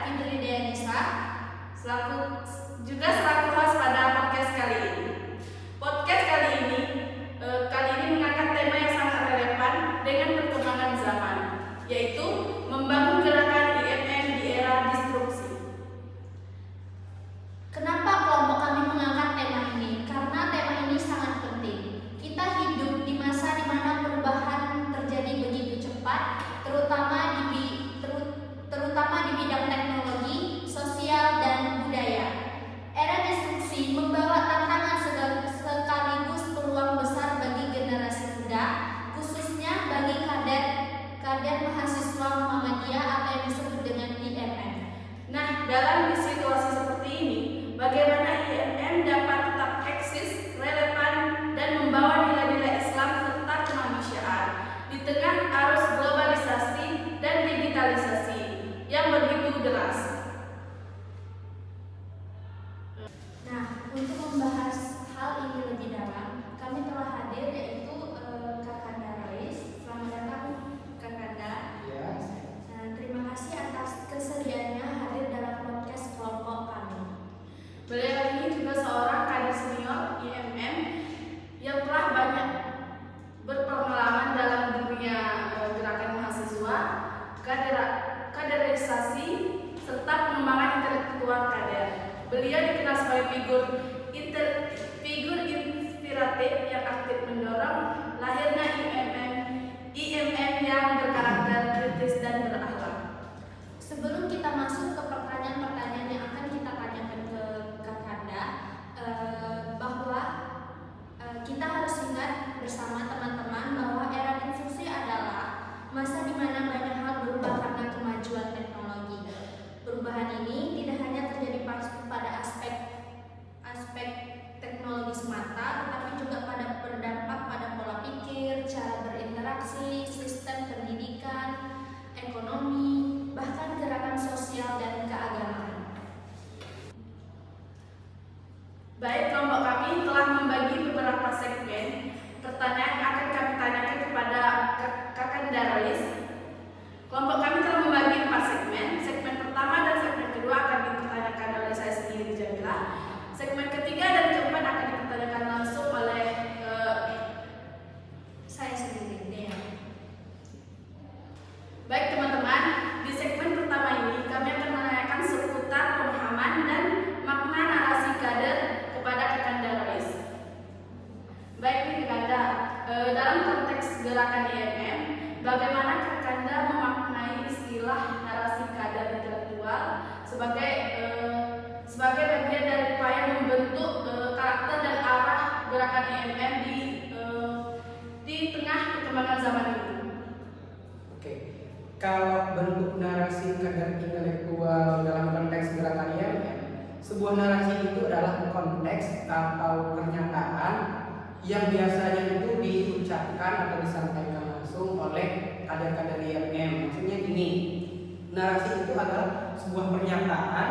Fitri Deanisa, selaku host pada podcast kali ini. Podcast kali ini mengangkat tema yang sangat relevan dengan perkembangan zaman, yaitu membangun gerakan IMM di era disrupsi. Kenapa kelompok kami mengangkat tema ini? Karena tema ini sangat penting. Kita hidup di masa di mana perubahan terjadi begitu cepat, terutama di bidang teknologi, sosial, dan budaya. Era disrupsi membawa tantangan sekaligus peluang besar bagi generasi muda, khususnya bagi kader mahasiswa Muhammadiyah atau yang disebut dengan IMM. Nah, dalam situasi seperti ini, bagaimana IMM dapat tetap eksis, relevan, dan membawa nilai-nilai Islam serta kemanusiaan di tengah arus globalisasi dan digitalisasi yang begitu deras. Nah, untuk membahas hal ini lebih dalam, kami telah hadir yaitu Kakanda Rais. Selamat datang Kakanda. Ya. Terima kasih atas kesediaannya hadir dalam podcast kelompok kami. Beliau ini juga seorang kader senior IMM yang telah banyak berpengalaman dalam dunia gerakan mahasiswa, kaderisasi, serta pengembangan intelektual kader. Beliau dikenal sebagai figur inspiratif yang aktif mendorong lahirnya IMM yang berkarakter kritis dan berakhlak. Sebelum kita masuk ke pertanyaan-pertanyaan yang akan kita tanyakan ke Kakanda, bahwa kita harus ingat bersama teman-teman bahwa era disrupsi adalah masa di mana banyak hal berubah karena kemajuan teknologi. Perubahan ini tidak hanya terjadi pada aspek teknologi semata, tetapi juga berdampak pada pola pikir, cara berinteraksi, sistem pendidikan, ekonomi, bahkan gerakan sosial dan keagamaan. Baik, kelompok kami telah membagi beberapa segmen pertanyaan yang akan kami tanyakan kepada Kakanda Rais. Kelompok kami telah membagi 4 segmen. Segmen pertama dan segmen kedua akan dipertanyakan oleh saya sendiri, Jamila. Segmen ketiga dan keempat akan dipertanyakan langsung oleh Saya sendiri, Dea. Baik teman-teman, di segmen pertama ini kami akan menanyakan seputar pemahaman dan makna narasi kader kepada Kakanda Rais. Baik nih Kakanda, dalam konteks gerakan IMM, bagaimana Kakanda memaknai istilah narasi kader intelektual sebagai bagian dari upaya membentuk karakter dan arah gerakan IMM di tengah perkembangan zaman ini? Oke. Kalau bentuk narasi kader intelektual dalam konteks gerakan IMM, sebuah narasi itu adalah konteks atau pernyataan yang biasanya itu diucapkan atau disampaikan langsung oleh kader-kader IMM. Maksudnya gini, narasi itu adalah sebuah pernyataan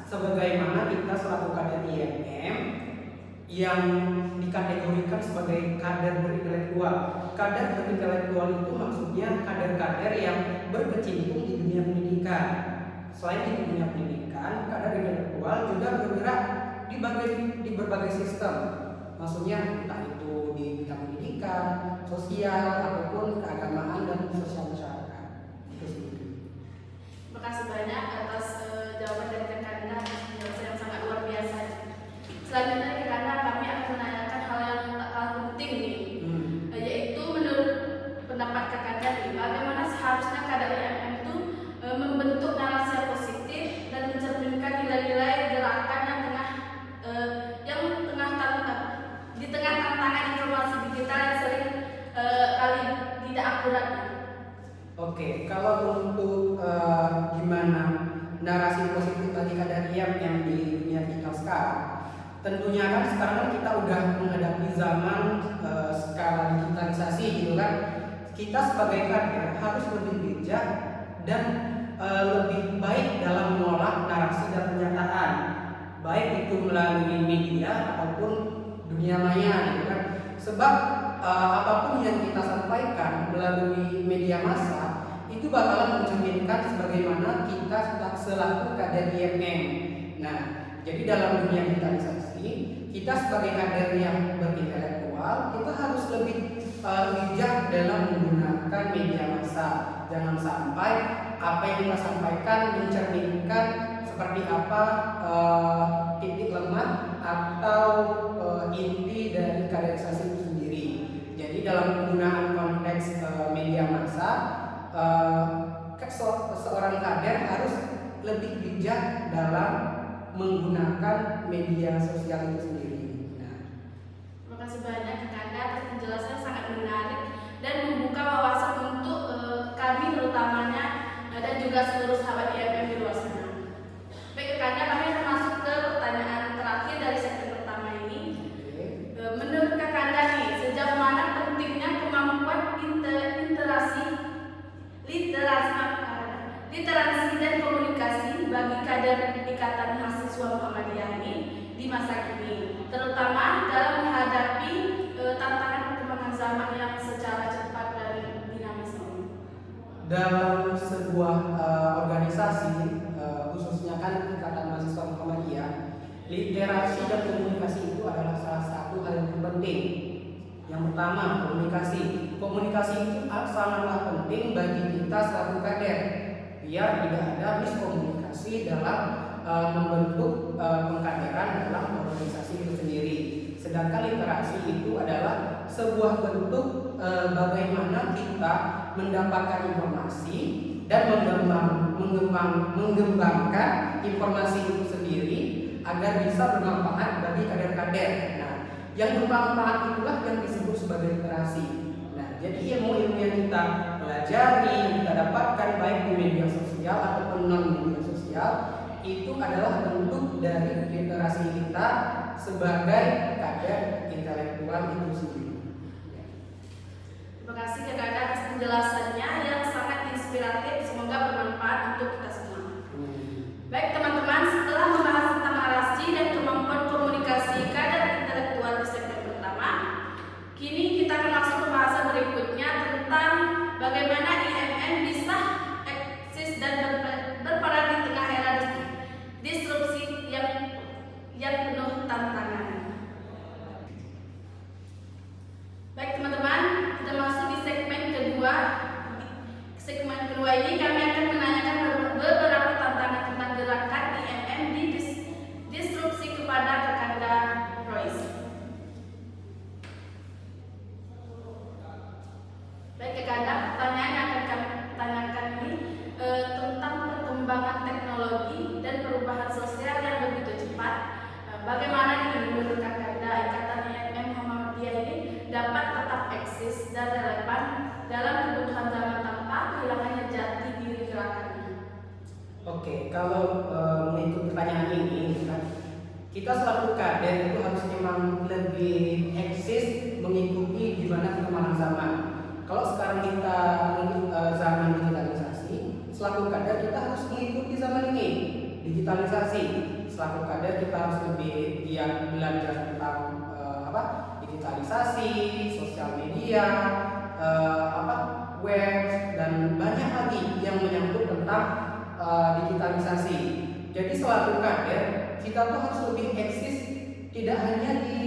sebagaimana kita selaku kader IMM yang dikategorikan sebagai kader berintelektual. Kader berintelektual itu maksudnya kader-kader yang berkecimpung di dunia pendidikan. Selain di dunia pendidikan, kader intelektual juga bergerak di berbagai sistem. Maksudnya entah itu di bidang pendidikan, sosial, ataupun keagamaan dan sosial masyarakat. Itu sendiri. Terima kasih banyak atas jawaban dari Kakanda yang sangat luar biasa. Selanjutnya Kakanda, kami akan menanyakan hal yang tak kalah penting nih, yaitu menurut pendapat Kakanda nih, bagaimana seharusnya kader IMM itu membentuk narasi yang positif dan mencerminkan nilai-nilai gerakan di tengah tantangan informasi digital yang sering kali tidak akurat. Oke, kalau untuk gimana narasi positif bagi kader IMM yang di dunia digital sekarang, tentunya kan sekarang kan kita udah menghadapi zaman skala digitalisasi gitu kan. Kita sebagai kader harus lebih bijak dan lebih baik dalam mengolah narasi dan pernyataan, baik itu melalui media ataupun dunia maya gitu kan. Sebab apapun yang kita sampaikan melalui media massa itu bakalan mencerminkan sebagaimana kita selaku kader IMM. Nah, jadi dalam dunia digitalisasi, kita sebagai kader yang berintelektual, kita harus lebih bijak dalam menggunakan media massa. Jangan sampai apa yang kita sampaikan mencerminkan seperti apa titik lemah atau inti dari kaderisasi itu sendiri. Jadi dalam penggunaan konteks media massa, seorang kader harus lebih bijak dalam menggunakan media sosial itu sendiri. Nah, Terima kasih banyak Kakanda atas penjelasan yang sangat menarik dan membuka wawasan untuk kami terutamanya dan juga seluruh sahabat IMM di luar sana. Baik Kakanda, kami akan masuk ke pertanyaan terakhir dari segmen pertama ini. Menurut Kakanda nih, sejauh mana pentingnya kemampuan literasi dan komunikasi bagi kader Ikatan Mahasiswa Muhammadiyah ini di masa kini, terutama dalam menghadapi tantangan perkembangan zaman yang secara cepat dan dinamis ini. dalam sebuah organisasi, khususnya kan Ikatan Mahasiswa Muhammadiyah, literasi dan komunikasi itu adalah salah satu hal yang penting. Yang pertama, komunikasi. Komunikasi itu sangatlah penting bagi kita selaku kader, biar tidak ada miskomunikasi dalam membentuk pengkaderan dalam organisasi itu sendiri. Sedangkan literasi itu adalah sebuah bentuk bagaimana kita mendapatkan informasi dan mengembangkan informasi itu sendiri agar bisa bermanfaat bagi kader-kader. Nah, yang bermanfaat itulah yang disebut sebagai literasi. Nah, jadi ilmu-ilmu yang kita pelajari, yang kita dapatkan baik di media sosial ataupun non media sosial, itu adalah bentuk dari literasi kita sebagai kader intelektual itu sendiri. Terima kasih Kakanda atas penjelasannya yang sangat inspiratif. Semoga bermanfaat untuk kita semua. Baik teman-teman, setelah membahas tentang narasi dan kemampuan komunikasi kader intelektual di segmen pertama, kini kita akan masuk ke pembahasan berikutnya tentang bagaimana IMM bisa eksis dan berperan di tengah era disrupsi yang penuh tantangan. Baik teman-teman, kita masuk di segmen kedua. Segmen kedua ini kami akan menanyakan beberapa tantangan tentang gerakan IMM di disrupsi kepada Kakanda Royce. Baik Kakanda, pertanyaan yang akan kami tanyakan ini tentang perkembangan teknologi dan perubahan sosial yang begitu cepat. Bagaimana nih menurut Kakanda Ikatan IMM Muhammadiyah ini dapat tetap eksis dan relevan dalam kebutuhan zaman tanpa kehilangan jati diri gerakannya? Oke, kalau mengikut pertanyaan ini, kita selaku kader itu harus memang lebih eksis mengikuti gimana perkembangan zaman. Kalau sekarang kita zaman digitalisasi, selaku kader kita harus mengikuti zaman ini, digitalisasi. Selaku kader kita harus lebih giat belajar tentang digitalisasi, sosial media, web dan banyak lagi yang menyangkut tentang digitalisasi. Jadi selaku kader kita tuh harus lebih eksis tidak hanya di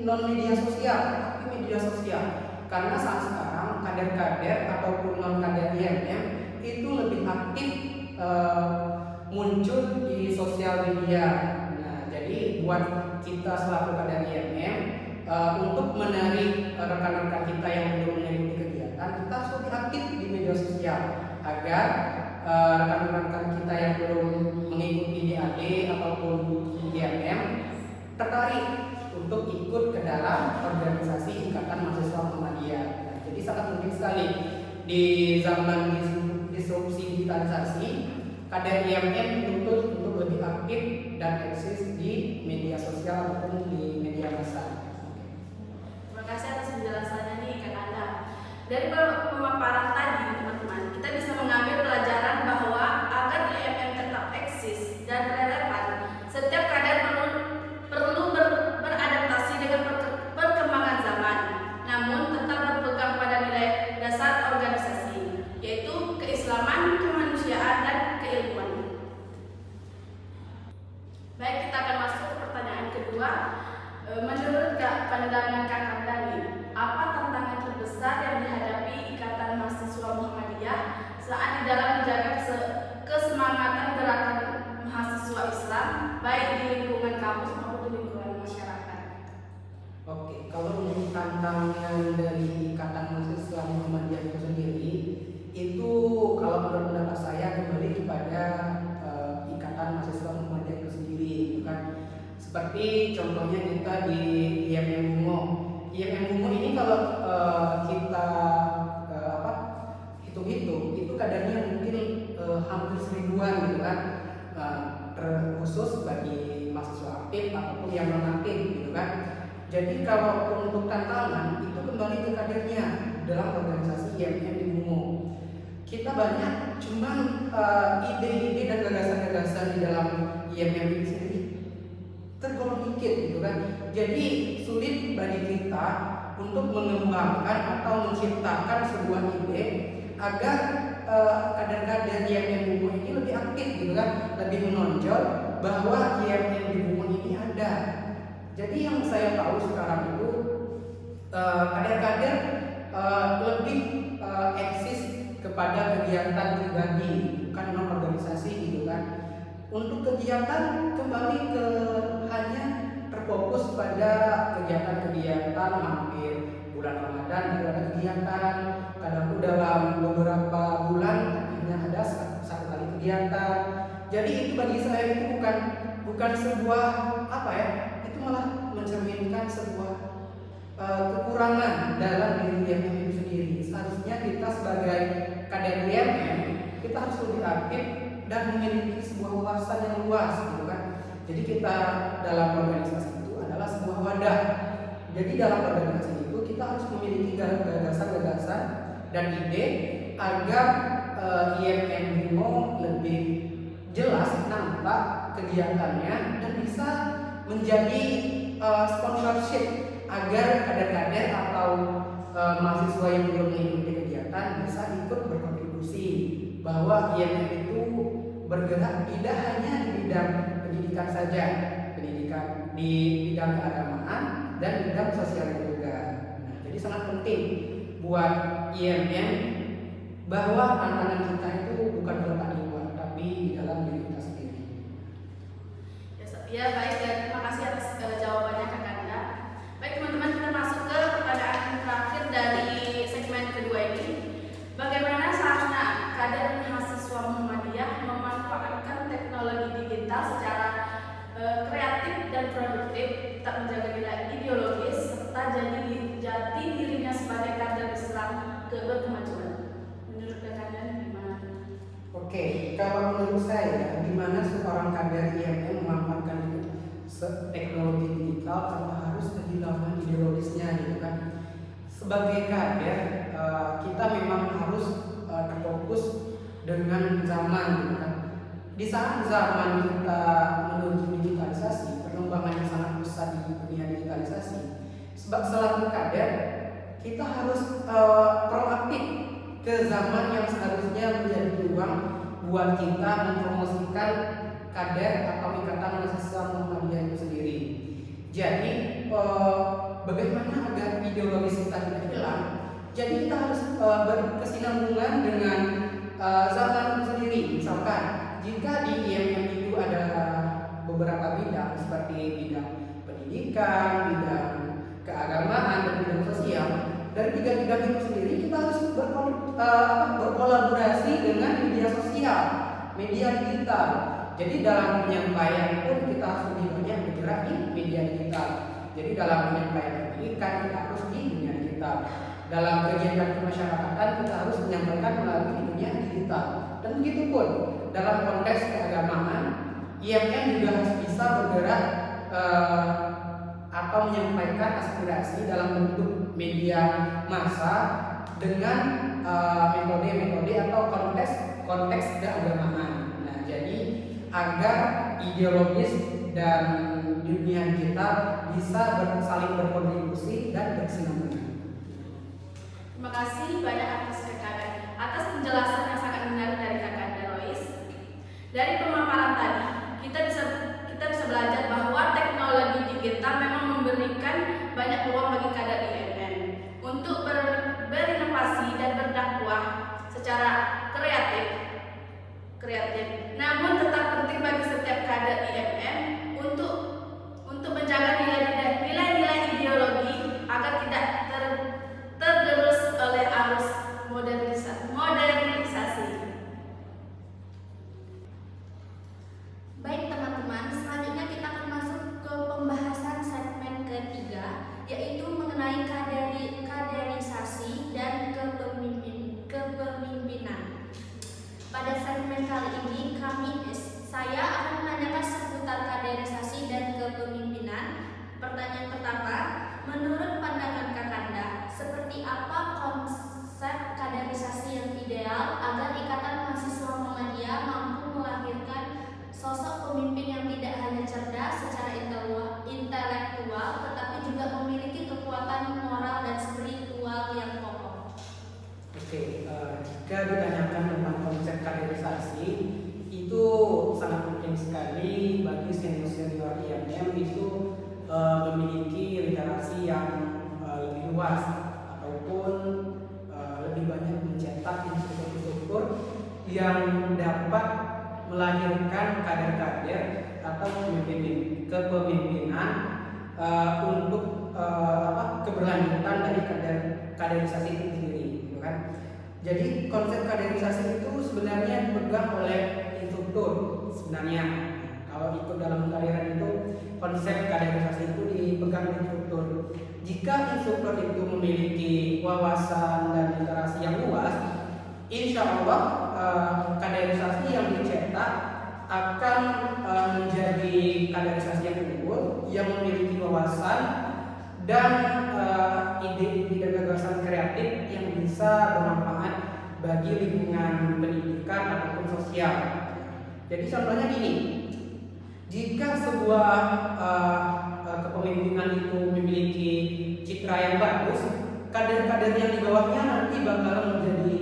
non media sosial, tapi media sosial. Karena saat sekarang kader-kader ataupun non kader IMM itu lebih aktif muncul di sosial media. Nah, jadi buat kita selaku kader IMM untuk menarik rekan-rekan kita yang belum mengikuti kegiatan, kita harus lebih aktif di media sosial agar rekan-rekan kita yang belum mengikuti DAD ataupun IMM tertarik untuk ikut ke dalam organisasi Ikatan Mahasiswa Muhammadiyah. Nah, jadi sangat penting sekali di zaman disrupsi digitalisasi, kader IMM dituntut untuk lebih aktif dan eksis di media sosial ataupun di media massa. Terima kasih atas penjelasannya nih Kakanda. Dari pemaparan tadi teman-teman, kita bisa mengambil pelajaran bahwa agar IMM tetap eksis dan relevan, setiap kader perlu beradaptasi dengan perkembangan zaman, namun tetap berpegang pada nilai dasar organisasi, yaitu keislaman Baik, kita akan masuk ke pertanyaan kedua. Menurut pandangan Kakak Dani, apa tantangan terbesar yang dihadapi Ikatan Mahasiswa Muhammadiyah saat di dalam menjaga kesemangatan gerakan mahasiswa Islam, baik di lingkungan kampus maupun di lingkungan masyarakat? Oke, kalau menurut tantangan dari Ikatan Mahasiswa Muhammadiyah itu sendiri, itu kalau menurut pendapat saya kembali kepada Ikatan Mahasiswa Muhammadiyah itu sendiri, gitu kan. Seperti contohnya kita di IMM Bungo. IMM Bungo ini kalau kita hitung-hitung, itu kadarnya mungkin hampir 1000-an gitu kan, terkhusus bagi mahasiswa aktif ataupun yang non aktif gitu kan. Jadi kalau untuk tantangan itu kembali ke kadernya dalam organisasi IMM di Bungo. Kita banyak, cuman ide-ide dan gagasan-gagasan di dalam IMM ini sendiri tergolong dikit gitu kan. Jadi sulit bagi kita untuk mengembangkan atau menciptakan sebuah ide agar kader-kader IMM Bungo ini lebih aktif gitu kan, lebih menonjol bahwa IMM di Bungo ini ada. Jadi yang saya tahu sekarang itu kader-kader lebih eksis kepada kegiatan pribadi, bukan non organisasi gitu kan. Untuk kegiatan kembali ke hanya terfokus pada kegiatan-kegiatan hampir bulan Ramadan baru ada kegiatan, kadang dalam beberapa bulan hanya ada satu kali kegiatan. Jadi itu bagi saya itu bukan sebuah itu malah mencerminkan sebuah kekurangan dalam diri IMM itu sendiri. Seharusnya kita sebagai kader IMM kita harus lebih aktif dan memiliki sebuah wawasan yang luas gitu kan. Jadi kita dalam organisasi itu adalah sebuah wadah. Jadi dalam organisasi itu kita harus memiliki gagasan-gagasan dan ide agar IMM Bungo lebih jelas nampak kegiatannya dan bisa menjadi sponsorship agar kader-kader atau mahasiswa yang belum mengikuti kegiatan bisa ikut berkontribusi, bahwa IMM itu bergerak tidak hanya di bidang pendidikan saja, pendidikan di bidang keagamaan dan bidang sosial juga. Nah, jadi sangat penting buat IMM bahwa tantangan kita itu bukan terletak di luar, tapi di dalam diri kita sendiri. Ya baik, dan terima kasih atas jawabannya Kak Kanda. Baik teman-teman, kita masuk ke pertanyaan terakhir dari segmen kedua ini. Bagaimana seharusnya kader mahasiswa Muhammadiyah memanfaatkan teknologi digital secara kreatif dan produktif, tetap menjaga nilai ideologis serta jati dirinya sebagai kader Islam kemajuan? Menurut Kak Kanda gimana? Oke, kalau menurut saya, gimana seorang kader IMM memanfaatkan teknologi digital tanpa harus kehilangan ideologisnya gitu kan. Sebagai kader, kita memang harus terfokus dengan zaman gitu kan. Di saat zaman kita menuju digitalisasi, perkembangan yang sangat besar di dunia digitalisasi, selaku kader kita harus proaktif ke zaman yang seharusnya menjadi peluang buat kita mempromosikan kader atau Ikatan Mahasiswa Muhammadiyah itu sendiri. Jadi bagaimana agar ideologis kita tidak hilang? Jadi kita harus berkesinambungan dengan zaman itu sendiri. Misalkan jika di IMM itu ada beberapa bidang seperti bidang pendidikan, bidang keagamaan, dan bidang sosial, dari tiga bidang itu sendiri kita harus berkolaborasi dengan media sosial, media digital. Jadi dalam penyampaian pun kita harus lebih banyak bergerak di media digital. Jadi dalam penyampaian pendidikan kita harus di dunia digital. Dalam kegiatan kemasyarakatan kita harus menyampaikan melalui dunia digital. Dan begitu pun dalam konteks keagamaan, IMM juga harus bisa bergerak atau menyampaikan aspirasi dalam bentuk media massa dengan metode-metode atau konteks keagamaan. Nah, jadi agar ideologis dan dunia digital bisa saling berkontribusi dan berkesinambungan. Terima kasih banyak atas penjelasan yang sangat menarik dari Kak Kanda Rois. Dari pemaparan tadi, kita bisa kepemimpinan. Pertanyaan pertama, menurut pandangan Kakanda, seperti apa konsep kaderisasi yang ideal agar Ikatan Mahasiswa Muhammadiyah mampu melahirkan sosok pemimpin yang tidak hanya cerdas secara intelektual, tetapi juga memiliki kekuatan moral dan spiritual yang kokoh? Oke, jika ditanyakan tentang konsep kaderisasi, itu sangat penting sekali bagi senior-senior IMM itu memiliki literasi yang lebih luas ataupun lebih banyak mencetak instruktur-instruktur yang dapat melahirkan kader-kader atau kepemimpinan untuk keberlanjutan dari kaderisasi itu sendiri, gitu kan? Jadi konsep kaderisasi itu sebenarnya dipegang oleh instruktur sebenarnya. Kalau ikut dalam kalian itu konsep kaderisasi itu dipegang instruktur. Jika instruktur itu memiliki wawasan dan literasi yang luas, insya Allah kaderisasi yang dicetak akan menjadi kaderisasi yang unggul, yang memiliki wawasan dan ide-ide dan gagasan kreatif yang bisa bermanfaat bagi lingkungan pendidikan ataupun sosial. Jadi contohnya gini, jika sebuah kepemimpinan itu memiliki citra yang bagus, kader-kader yang di bawahnya nanti bakal menjadi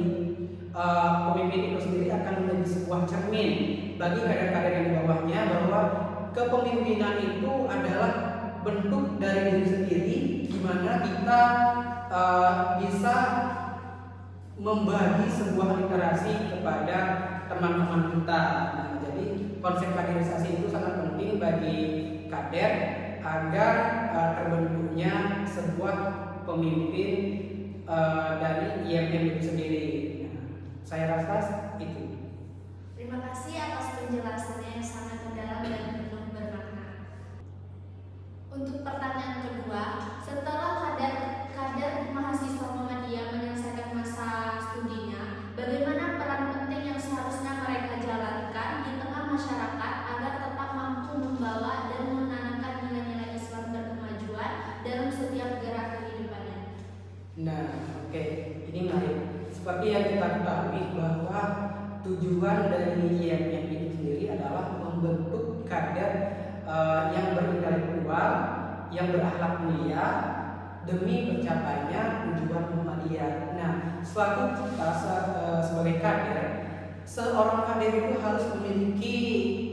pemimpin itu sendiri akan menjadi sebuah cermin bagi kader-kader yang di bawahnya bahwa kepemimpinan itu adalah bentuk dari diri sendiri, di mana kita bisa membagi sebuah literasi kepada teman-teman kita. Nah, jadi konsep kaderisasi itu sangat penting bagi kader agar terbentuknya sebuah pemimpin dari IMM itu sendiri. Nah, saya rasa itu. Terima kasih atas penjelasannya yang sangat mendalam dan penuh bermakna. Untuk pertanyaan kedua, setelah kader mahasiswa Muhammadiyah menyelesaikan masa studinya, bagaimana peran penting yang seharusnya mereka jalankan di tengah masyarakat agar tetap mampu membawa dan menanamkan nilai-nilai Islam berkemajuan dalam setiap gerak kehidupannya? Nah, oke, ini menarik. Seperti yang kita ketahui bahwa tujuan dari IMM itu sendiri adalah membentuk kader yang berintelektual, yang berakhlak mulia demi tercapainya tujuan Muhammadiyah. Nah, selaku kita sebagai kader, seorang kader itu harus memiliki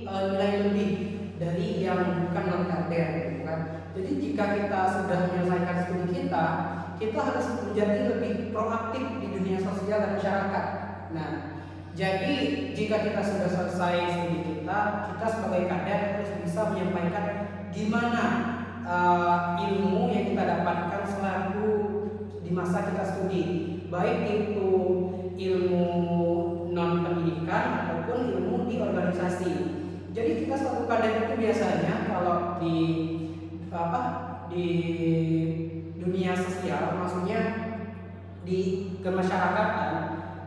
nilai lebih dari yang bukan non kader, kan? Jadi jika kita sudah menyelesaikan studi kita harus menjadi lebih proaktif di dunia sosial dan masyarakat. Nah, jadi jika kita sudah selesai studi kita sebagai kader harus bisa menyampaikan gimana ilmu yang kita dapatkan selalu di masa kita studi, baik itu ilmu non pendidikan ataupun ilmu di organisasi. Jadi kita selaku kader itu biasanya kalau di dunia sosial, maksudnya di kemasyarakatan,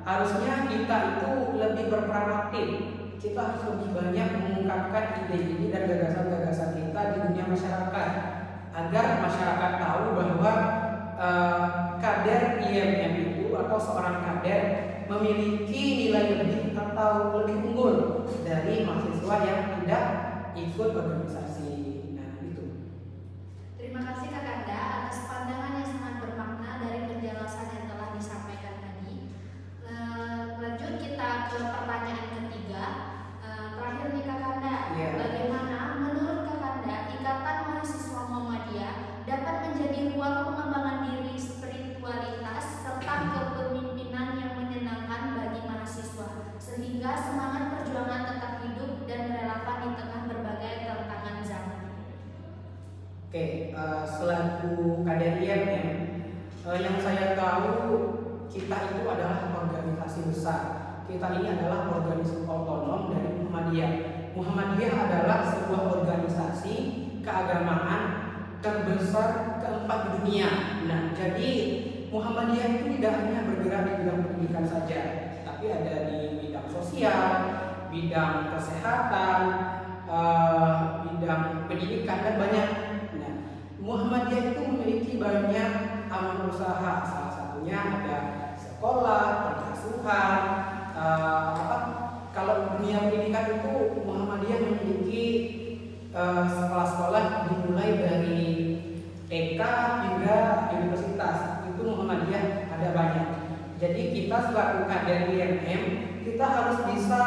harusnya kita itu lebih berperan aktif. Kita harus lebih banyak mengungkapkan ide-ide dan gagasan-gagasan kita di dunia masyarakat agar masyarakat tahu bahwa kader IMM itu atau seorang kader memiliki nilai lebih atau lebih unggul dari mahasiswa yang tidak ikut organisasi. Nah, itu. Terima kasih Kakanda atas pandangan yang sangat bermakna dari penjelasan yang telah disampaikan tadi. Lanjut kita ke pertanyaan ketiga. Terakhir nih Kakanda, bagaimana menurut Kakanda Ikatan Mahasiswa Muhammadiyah dapat menjadi ruang pengembangan diri, spiritualitas serta kepemimpinan yang menyenangkan bagi mahasiswa sehingga semangat perjuangan tetap hidup dan relevan di tengah berbagai tantangan zaman? Oke, selaku kader IMM, yang saya tahu kita itu adalah organisasi besar. Kita ini adalah organisasi otonom dari Muhammadiyah. Muhammadiyah adalah sebuah organisasi keagamaan terbesar keempat di dunia. Nah, jadi Muhammadiyah itu tidak hanya bergerak di bidang pendidikan saja, tapi ada di bidang sosial, bidang kesehatan, bidang pendidikan dan banyak misalnya ada sekolah, pengasuhan, kalau dunia pendidikan itu Muhammadiyah memiliki sekolah-sekolah dimulai dari TK hingga universitas. Itu Muhammadiyah ada banyak. Jadi kita selaku kader IMM, kita harus bisa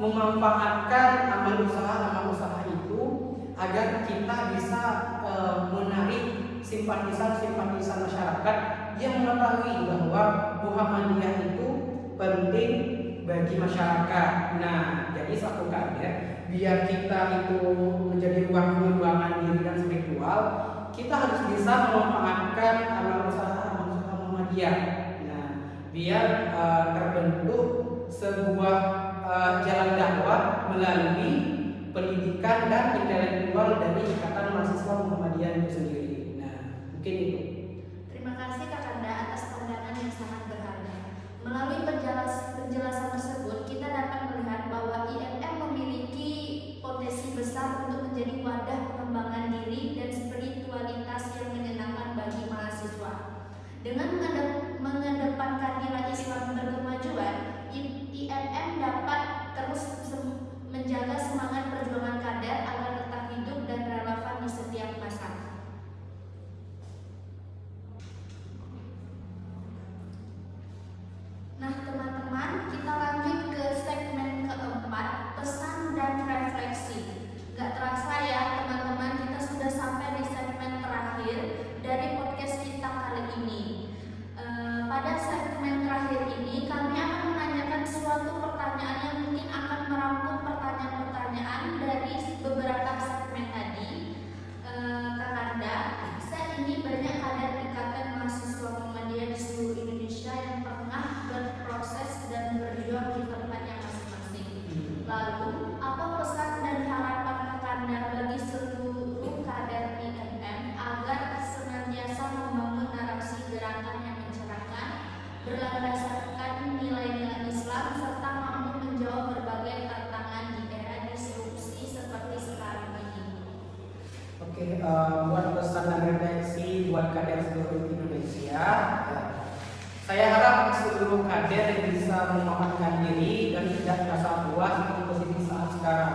memanfaatkan amal usaha itu agar kita bisa menarik simpatisan masyarakat yang mengetahui bahwa Muhammadiyah itu penting bagi masyarakat. Nah, jadi selaku kader, biar kita itu menjadi ruang pengembangan diri dan spiritual, kita harus bisa memanfaatkan amal usaha Muhammadiyah. Nah, biar terbentuk sebuah jalan dakwah melalui pendidikan dan intelektual dari Ikatan Mahasiswa Muhammadiyah itu sendiri. Nah, mungkin itu. Terima kasih Kakanda atas pandangan yang sangat berharga. Melalui penjelasan tersebut, kita dapat melihat bahwa IMM memiliki potensi besar untuk menjadi wadah pengembangan diri dan spiritualitas yang menyenangkan bagi mahasiswa. Dengan mengedepankan nilai Islam berkemajuan, IMM dapat terus menjaga semangat perjuangan kader agar tetap hidup dan relevan di setiap masa. Nah teman-teman, kita lanjut ke segmen keempat, pesan dan refleksi. Gak terasa ya teman-teman, kita sudah sampai di segmen terakhir dari podcast kita kali ini. Pada segmen terakhir ini, kami akan menanyakan suatu pertanyaan yang mungkin akan merangkum pertanyaan-pertanyaan dari beberapa segmen tadi. Kakanda, saat ini banyak kader Ikatan Mahasiswa Muhammadiyah di seluruh Indonesia yang pernah berproses dan berjuang di tempatnya masing-masing. Lalu, apa pesan dan harapan Kakanda bagi seluruh kader IMM agar senantiasa membangun narasi gerakan yang mencerahkan, berlandaskan nilai-nilai Islam, serta mampu menjawab berbagai tantangan di era disrupsi seperti sekarang ini? Oke, buat pesan dan refleksi buat kader seluruh Indonesia, saya harap seluruh kader bisa memanfaatkan diri dan tidak merasa puas di posisi saat sekarang.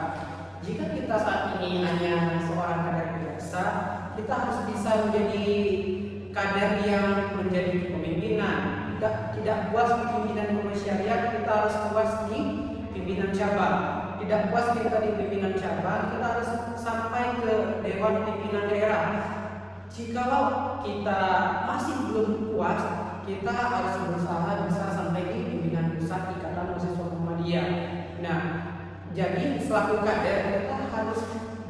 Jika kita saat ini hanya seorang kader biasa, kita harus bisa menjadi kader yang menjadi kepemimpinan. Tidak puas di pimpinan komisariat, kita harus puas di pimpinan cabang. Tidak puas kita di pimpinan cabang, kita harus sampai ke dewan pimpinan daerah. Jikalau kita masih belum puas, kita harus berusaha bisa sampai di pimpinan pusat Ikatan Mahasiswa Muhammadiyah. Nah, jadi selaku kader kita harus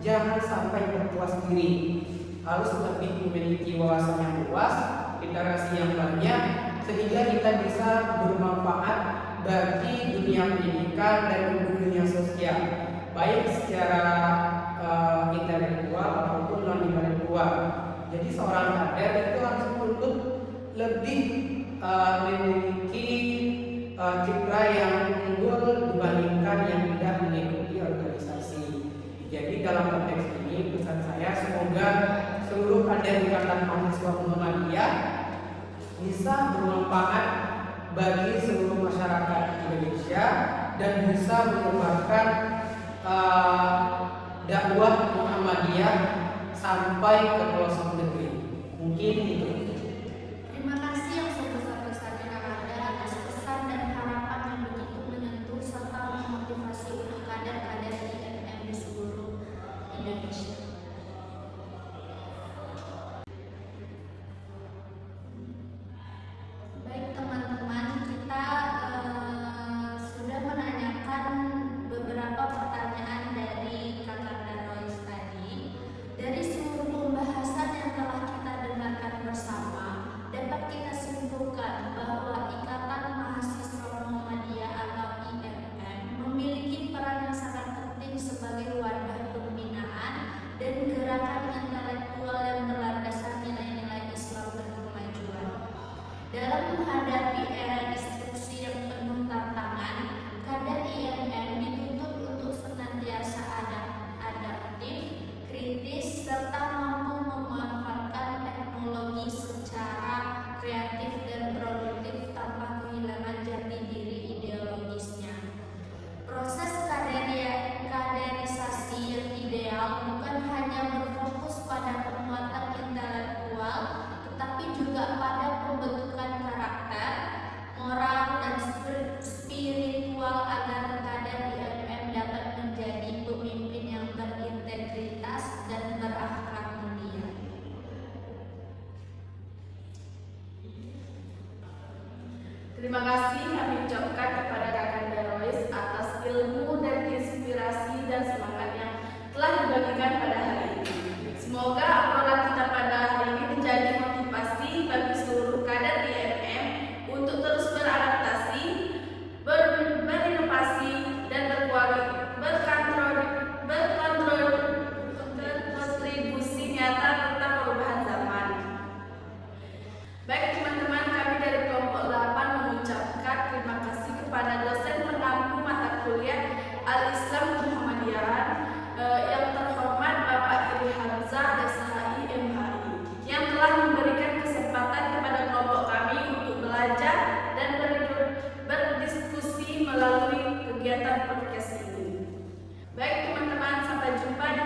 jangan sampai berpuas diri, harus lebih memiliki wawasan yang luas, literasi yang banyak, sehingga kita bisa bermanfaat bagi dunia pendidikan dan dunia sosial, baik secara intelektual ataupun non intelektual. Jadi seorang kader itu harus untuk lebih memiliki citra yang unggul dibandingkan yang tidak mengikuti organisasi. Jadi dalam konteks ini pesan saya semoga seluruh kader Ikatan Mahasiswa Muhammadiyah bisa bermanfaat bagi seluruh masyarakat Indonesia dan bisa menyebarkan dakwah Muhammadiyah sampai ke pelosok negeri. Mungkin itu. Terima kasih yang sebesar-besarnya Kakanda atas pesan dan harapan yang begitu menyentuh serta memotivasi untuk kader-kader IMM di seluruh Indonesia. Baik teman-teman, kita sudah menanyakan beberapa pertanyaan dari Kakanda Royce tadi. Dari seluruh pembahasan yang telah kita dengarkan bersama, dapat kita simpulkan bahwa Ikatan Mahasiswa Muhammadiyah atau IMM memiliki peran yang sangat penting sebagai wadah pembinaan bukan hanya berfokus pada penguatan intelektual, tetapi juga pada pembentukan karakter, moral, dan spiritual agar kader IMM dapat menjadi pemimpin yang berintegritas dan berakhlak mulia. Terima kasih kami ucapkan kepada Kakanda Rois atas ilmu dan inspirasi dan semangat yang telah dibagikan pada hari ini. Semoga obrolan kita pada hari ini menjadi motivasi bagi seluruh kader IMM untuk terus beradaptasi, berinovasi, dan berkontribusi nyata tentang perubahan zaman. Baik teman-teman, kami dari kelompok 8 mengucapkan terima kasih kepada dosen pengampu mata kuliah Al-Islam Muhammadiyah yang terhormat Bapak Iri Hamzah SHI MHI yang telah memberikan kesempatan kepada kelompok kami untuk belajar dan berdiskusi melalui kegiatan podcast ini. Baik teman-teman, sampai jumpa di